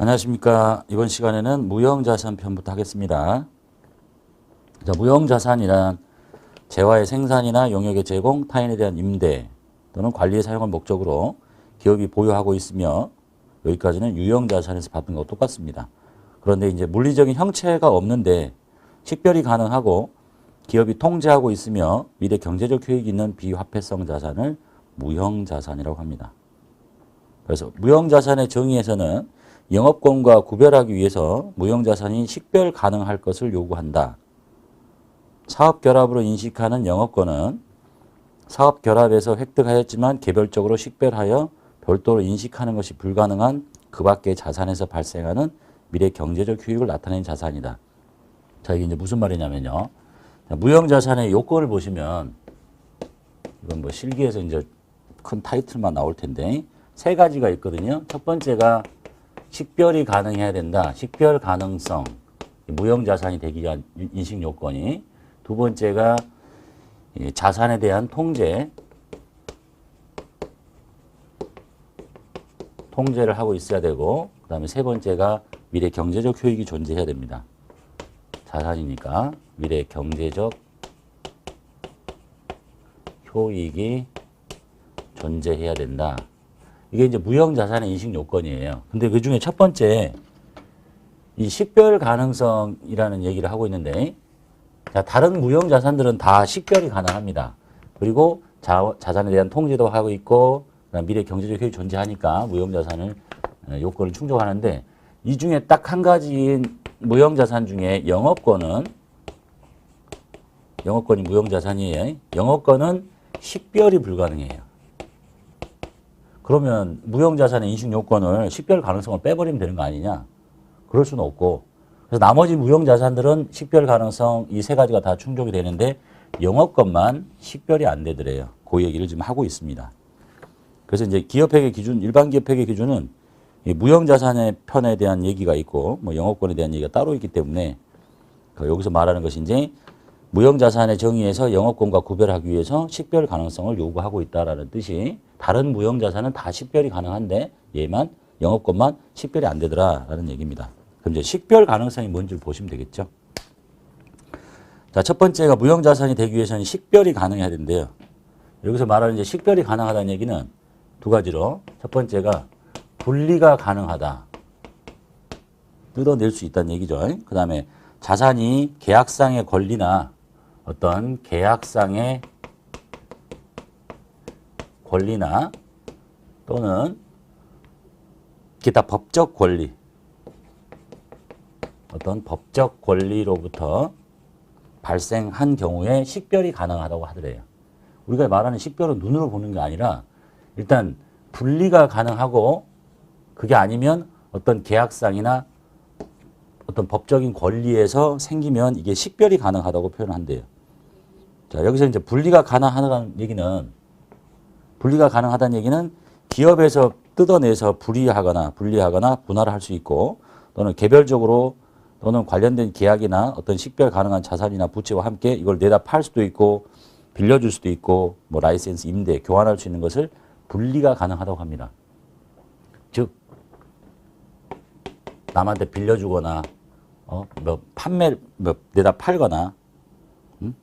안녕하십니까. 이번 시간에는 무형자산 편부터 하겠습니다. 자, 무형자산이란 재화의 생산이나 용역의 제공, 타인에 대한 임대 또는 관리에 사용할 목적으로 기업이 보유하고 있으며 여기까지는 유형자산에서 받은 것과 똑같습니다. 그런데 이제 물리적인 형체가 없는데 식별이 가능하고 기업이 통제하고 있으며 미래 경제적 효익이 있는 비화폐성 자산을 무형자산이라고 합니다. 그래서 무형자산의 정의에서는 영업권과 구별하기 위해서 무형자산이 식별 가능할 것을 요구한다. 사업결합으로 인식하는 영업권은 사업결합에서 획득하였지만 개별적으로 식별하여 별도로 인식하는 것이 불가능한 그 밖의 자산에서 발생하는 미래 경제적 효익을 나타내는 자산이다. 자, 이게 이제 무슨 말이냐면요. 무형자산의 요건을 보시면 이건 뭐 실기에서 이제 큰 타이틀만 나올 텐데 세 가지가 있거든요. 첫 번째가 식별이 가능해야 된다. 식별 가능성, 무형자산이 되기 위한 인식 요건이. 두 번째가 자산에 대한 통제를 하고 있어야 되고, 그 다음에 세 번째가 미래 경제적 효익이 존재해야 됩니다. 자산이니까 미래 경제적 효익이 존재해야 된다. 이게 이제 무형자산의 인식 요건이에요. 근데 그 중에 첫 번째, 이 식별 가능성이라는 얘기를 하고 있는데, 자, 다른 무형자산들은 다 식별이 가능합니다. 그리고 자산에 대한 통제도 하고 있고, 미래 경제적 효익이 존재하니까 무형자산을 요건을 충족하는데, 이 중에 딱 한 가지인 무형자산 중에 영업권이 무형자산이에요. 영업권은 식별이 불가능해요. 그러면 무형자산의 인식 요건을 식별 가능성을 빼버리면 되는 거 아니냐? 그럴 수는 없고. 그래서 나머지 무형자산들은 식별 가능성 이 세 가지가 다 충족이 되는데 영업권만 식별이 안 되더래요. 그 얘기를 지금 하고 있습니다. 그래서 이제 기업회계 기준, 일반 기업회계 기준은 이 무형자산의 편에 대한 얘기가 있고 뭐 영업권에 대한 얘기가 따로 있기 때문에 여기서 말하는 것이 이제 무형자산의 정의에서 영업권과 구별하기 위해서 식별 가능성을 요구하고 있다라는 뜻이, 다른 무형자산은 다 식별이 가능한데 얘만 영업권만 식별이 안 되더라라는 얘기입니다. 그럼 이제 식별 가능성이 뭔지 보시면 되겠죠. 자, 첫 번째가 무형자산이 되기 위해서는 식별이 가능해야 된대요. 여기서 말하는 이제 식별이 가능하다는 얘기는 두 가지로, 첫 번째가 분리가 가능하다. 뜯어낼 수 있다는 얘기죠. 그 다음에 자산이 계약상의 권리나 어떤 계약상의 권리나 또는 기타 법적 권리, 어떤 법적 권리로부터 발생한 경우에 식별이 가능하다고 하더래요. 우리가 말하는 식별은 눈으로 보는 게 아니라 일단 분리가 가능하고, 그게 아니면 어떤 계약상이나 어떤 법적인 권리에서 생기면 이게 식별이 가능하다고 표현한대요. 자, 여기서 이제 분리가 가능하다는 얘기는 기업에서 뜯어내서 분리하거나 분할을 할 수 있고, 또는 개별적으로 또는 관련된 계약이나 어떤 식별 가능한 자산이나 부채와 함께 이걸 내다 팔 수도 있고 빌려줄 수도 있고 뭐 라이센스, 임대, 교환할 수 있는 것을 분리가 가능하다고 합니다. 즉 남한테 빌려주거나 내다 팔거나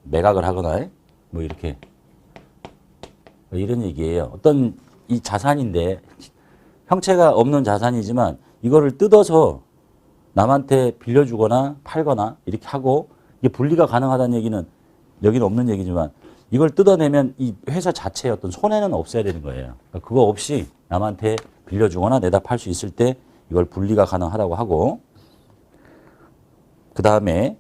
매각을 하거나 뭐 이렇게 이런 얘기예요. 어떤 이 자산인데 형체가 없는 자산이지만 이거를 뜯어서 남한테 빌려주거나 팔거나 이렇게 하고, 이게 분리가 가능하다는 얘기는 여기는 없는 얘기지만 이걸 뜯어내면 이 회사 자체의 어떤 손해는 없어야 되는 거예요. 그러니까 그거 없이 남한테 빌려주거나 내다 팔 수 있을 때 이걸 분리가 가능하다고 하고, 그 다음에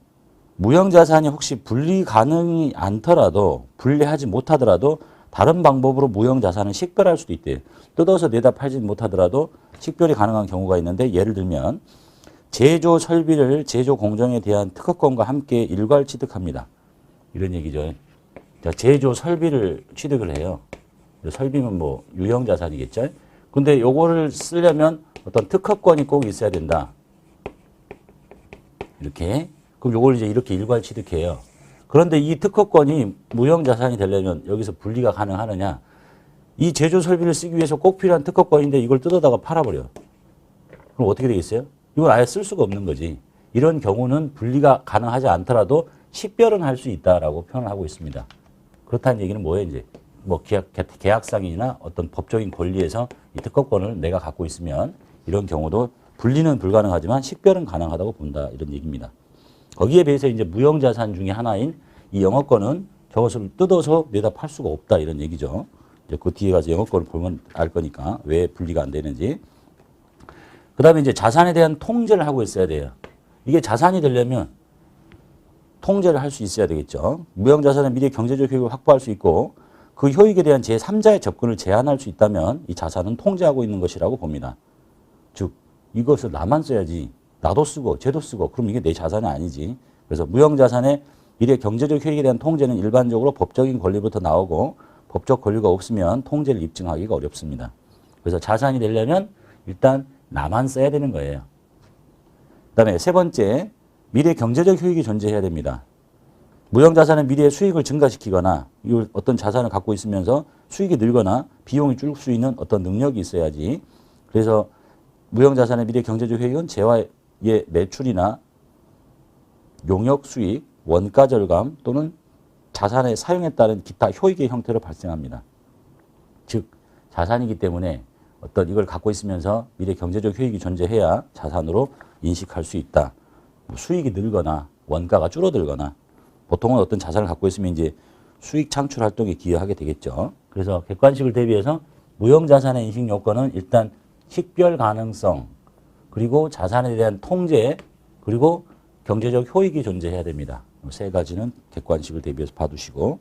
무형자산이 혹시 분리 가능이 않더라도, 분리하지 못하더라도 다른 방법으로 무형자산을 식별할 수도 있대요. 뜯어서 내다 팔지 못하더라도 식별이 가능한 경우가 있는데, 예를 들면 제조 설비를 제조 공정에 대한 특허권과 함께 일괄 취득합니다. 이런 얘기죠. 자, 제조 설비를 취득을 해요. 설비면 뭐 유형자산이겠죠. 근데 요거를 쓰려면 어떤 특허권이 꼭 있어야 된다. 이렇게. 그럼 요걸 이제 이렇게 일괄 취득해요. 그런데 이 특허권이 무형자산이 되려면 여기서 분리가 가능하느냐? 이 제조 설비를 쓰기 위해서 꼭 필요한 특허권인데 이걸 뜯어다가 팔아버려. 그럼 어떻게 되겠어요? 이건 아예 쓸 수가 없는 거지. 이런 경우는 분리가 가능하지 않더라도 식별은 할 수 있다라고 표현을 하고 있습니다. 그렇다는 얘기는 뭐예요, 이제? 뭐 계약상이나 어떤 법적인 권리에서 이 특허권을 내가 갖고 있으면 이런 경우도 분리는 불가능하지만 식별은 가능하다고 본다. 이런 얘기입니다. 거기에 비해서 이제 무형자산 중에 하나인 이 영어권은 저것을 뜯어서 내다 팔 수가 없다. 이런 얘기죠. 이제 그 뒤에 가서 영어권을 보면 알 거니까 왜 분리가 안 되는지. 그 다음에 이제 자산에 대한 통제를 하고 있어야 돼요. 이게 자산이 되려면 통제를 할 수 있어야 되겠죠. 무형자산의 미래 경제적 효익을 확보할 수 있고 그 효익에 대한 제3자의 접근을 제한할 수 있다면 이 자산은 통제하고 있는 것이라고 봅니다. 즉 이것을 나만 써야지 나도 쓰고 쟤도 쓰고 그럼 이게 내 자산이 아니지. 그래서 무형자산의 미래 경제적 효익에 대한 통제는 일반적으로 법적인 권리부터 나오고 법적 권리가 없으면 통제를 입증하기가 어렵습니다. 그래서 자산이 되려면 일단 나만 써야 되는 거예요. 그다음에 세 번째, 미래 경제적 효익이 존재해야 됩니다. 무형자산은 미래의 수익을 증가시키거나 어떤 자산을 갖고 있으면서 수익이 늘거나 비용이 줄 수 있는 어떤 능력이 있어야지. 그래서 무형자산의 미래 경제적 효익은 재화의 매출이나 용역 수익, 원가 절감 또는 자산의 사용에 따른 기타 효익의 형태로 발생합니다. 즉 자산이기 때문에 어떤 이걸 갖고 있으면서 미래 경제적 효익이 존재해야 자산으로 인식할 수 있다. 수익이 늘거나 원가가 줄어들거나 보통은 어떤 자산을 갖고 있으면 이제 수익 창출 활동에 기여하게 되겠죠. 그래서 객관식을 대비해서 무형자산의 인식 요건은 일단 식별 가능성, 그리고 자산에 대한 통제, 그리고 경제적 효익이 존재해야 됩니다. 세 가지는 객관식을 대비해서 봐두시고